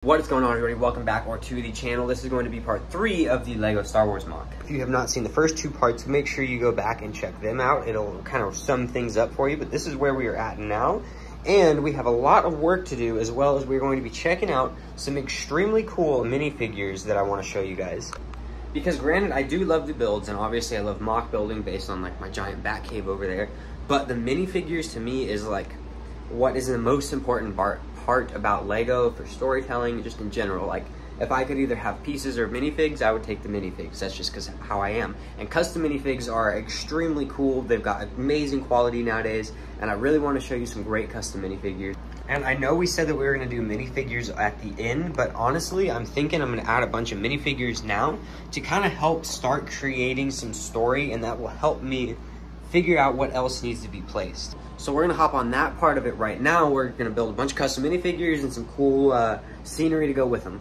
What is going on, everybody? Welcome back to the channel. This is going to be part 3 of the Lego Star Wars mock. If you have not seen the first 2 parts, make sure you go back and check them out. It'll kind of sum things up for you, but this is where we are at now. And we have a lot of work to do, as well as we're going to be checking out some extremely cool minifigures that I want to show you guys. Because granted, I do love the builds, and obviously I love mock building based on like my giant bat cave over there. But the minifigures to me is like what is the most important part about Lego for storytelling, just in general. Like, if I could either have pieces or minifigs, I would take the minifigs. That's just because how I am. And custom minifigs are extremely cool. They've got amazing quality nowadays, and I really want to show you some great custom minifigures. And I know we said that we were going to do minifigures at the end, but honestly, I'm thinking I'm going to add a bunch of minifigures now to kind of help start creating some story, and that will help me figure out what else needs to be placed. So we're gonna hop on that part of it right now. We're gonna build a bunch of custom minifigures and some cool scenery to go with them.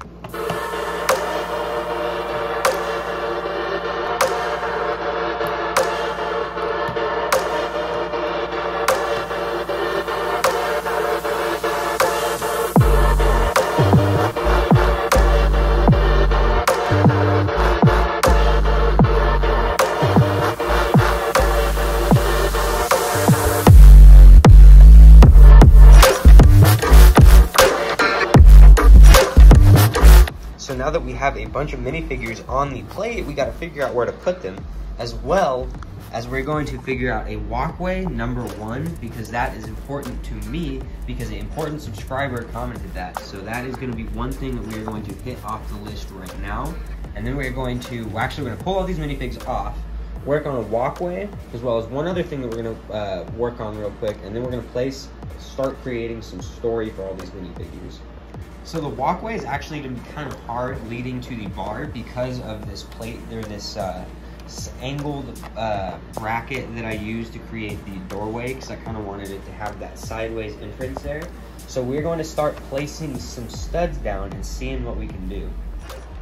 So now that we have a bunch of minifigures on the plate, we got to figure out where to put them, as well as we're going to figure out a walkway number 1, because that is important to me, because an important subscriber commented that. So that is going to be one thing that we are going to hit off the list right now. And then we're going to, we're going to pull all these minifigs off, work on a walkway, as well as one other thing that we're going to work on real quick, and then we're going to start creating some story for all these minifigures. So the walkway is actually going to be kind of hard leading to the bar because of this plate. There's this angled bracket that I used to create the doorway, because I kind of wanted it to have that sideways entrance there. So we're going to start placing some studs down and seeing what we can do.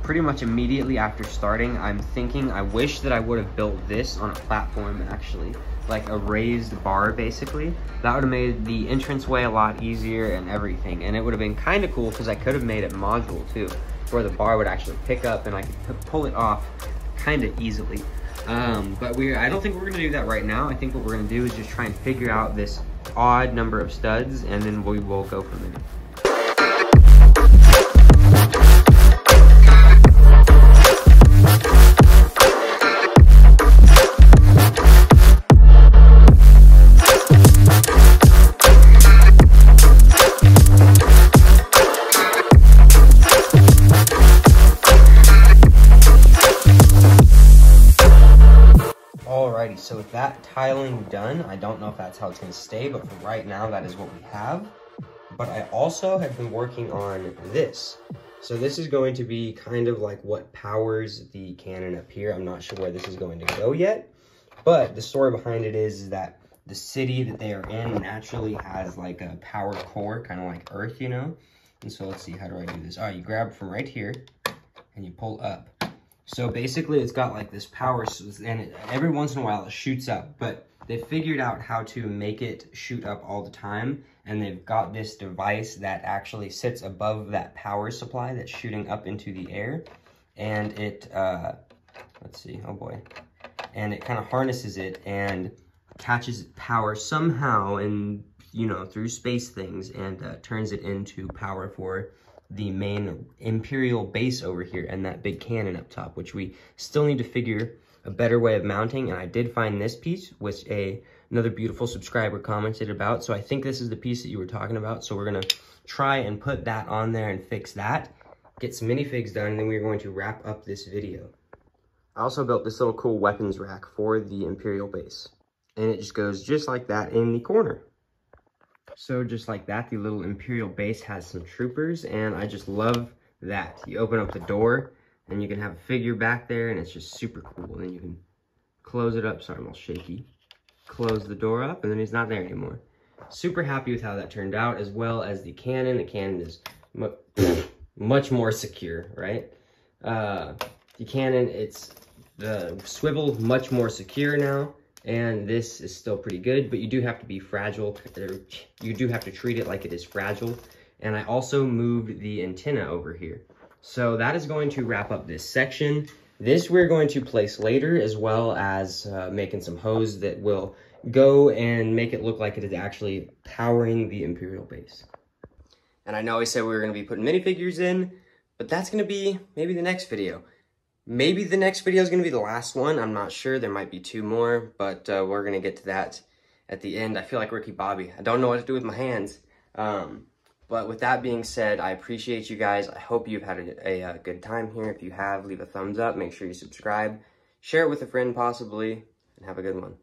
Pretty much immediately after starting, I'm thinking I wish that I would have built this on a platform, actually, like a raised bar basically. That would have made the entranceway a lot easier and everything, and it would have been kind of cool because I could have made it modular too, where the bar would actually pick up and I could pull it off kind of easily. But I don't think we're gonna do that right now. I think what we're gonna do is just try and figure out this odd number of studs, and then we will go from there. Alrighty, so with that tiling done, I don't know if that's how it's going to stay, but for right now, that is what we have. But I also have been working on this. So this is going to be kind of like what powers the cannon up here. I'm not sure where this is going to go yet, but the story behind it is that the city that they are in naturally has like a power core, kind of like Earth, you know? And so let's see, how do I do this? Oh, you grab from right here and you pull up. So basically it's got like this power, and every once in a while it shoots up, but they figured out how to make it shoot up all the time, and they've got this device that actually sits above that power supply that's shooting up into the air, and it, let's see, oh boy, and it kind of harnesses it and catches power somehow, and you know, through space things, and turns it into power for the main Imperial base over here and that big cannon up top, which we still need to figure a better way of mounting. And I did find this piece, which another beautiful subscriber commented about. So I think this is the piece that you were talking about. So we're gonna try and put that on there and fix that, get some minifigs done, and then we're going to wrap up this video. I also built this little cool weapons rack for the Imperial base, and it just goes just like that in the corner. So just like that, the little Imperial base has some troopers, and I just love that. You open up the door, and you can have a figure back there, and it's just super cool. And then you can close it up. Sorry, I'm all shaky. Close the door up, and then he's not there anymore. Super happy with how that turned out, as well as the cannon. The cannon is much more secure, right? The cannon, it's the swivel much more secure now. and this is still pretty good, but you do have to be fragile. You do have to treat it like it is fragile, And I also moved the antenna over here. So that is going to wrap up this section. This we're going to place later, as well as making some hose that will go and make it look like it is actually powering the Imperial base. And I know I said we were going to be putting minifigures in, but that's going to be maybe the next video. Maybe the next video is going to be the last one. I'm not sure. There might be 2 more, but we're going to get to that at the end. I feel like Ricky Bobby. I don't know what to do with my hands. But with that being said, I appreciate you guys. I hope you've had a good time here. If you have, leave a thumbs up. Make sure you subscribe. Share it with a friend possibly, and have a good one.